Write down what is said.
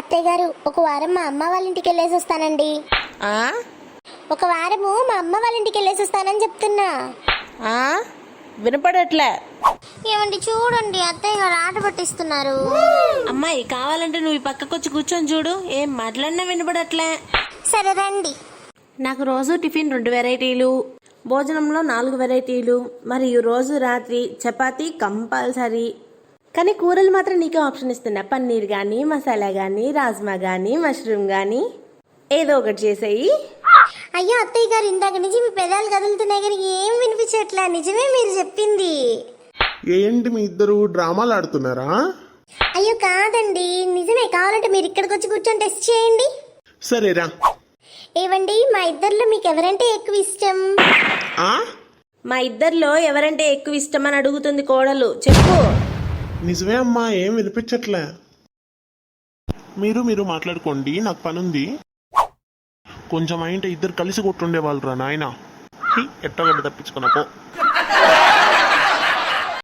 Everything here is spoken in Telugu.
అత్తయ్య గారు, ఒక వారం మా అమ్మ వాళ్ళ ఇంటికి వెళ్ళేసి వస్తానండి. ఆ? ఒక వారము మా అమ్మ వాళ్ళ ఇంటికి వెళ్ళేసి వస్తానని చెప్తున్నా. ఆ? వినపడట్లే. ఏమండి చూడండి, అత్తయ్య గారు ఆట పట్టిస్తున్నారు. అమ్మాయి కావాలంటే నువ్వు ఈ పక్కకొచ్చి కూర్చొని చూడు, ఏం మాట్లాడినా వినపడట్లే. సరే రండి. నాకు రోజు టిఫిన్ 2 వెరైటీలు, భోజనంలో 4 వెరైటీలు, మరియు రోజు రాత్రి చపాతీ కంపల్సరీ. కానీ కూరలు మాత్రం నీకే ఆప్షన్ ఇస్తున్నా. పన్నీర్ కానీ, మసాలా కానీ, రాజ్మా కానీ, మష్రూమ్ కానీ ఏదో ఒకటి చేసేయి. అయ్యో అత్తయ్య గారు, ఇందాక నుంచి మీ పెదాలు కదులుతున్నాయి కానీ ఏం వినిపించట్లా. నిజమే మీరు చెప్పింది. ఏంటి మీ ఇద్దరు డ్రామాలు ఆడుతున్నారా? అయ్యో కాదండి, నిజమే. కావాలంటే మీరు ఇక్కడికి వచ్చి కూర్చొని టెస్ట్ చేయండి. సరేరా. ఏవండి, మా ఇద్దరిలో మీకు ఎవరంటే ఎక్కువ ఇష్టం? ఆ? మా ఇద్దరిలో ఎవరంటే ఎక్కువ ఇష్టమని అడుగుతుంది కోడలు. చెప్పు. నిజమే అమ్మా, ఏం వినిపించట్లే. మీరు మాట్లాడుకోండి, నాకు పనుంది. కొంచెం అయింటే ఇద్దరు కలిసి కొట్టుండే వాళ్ళు రా నాయన. ఎట్టగడ్డ తప్పించుకున్నా పో.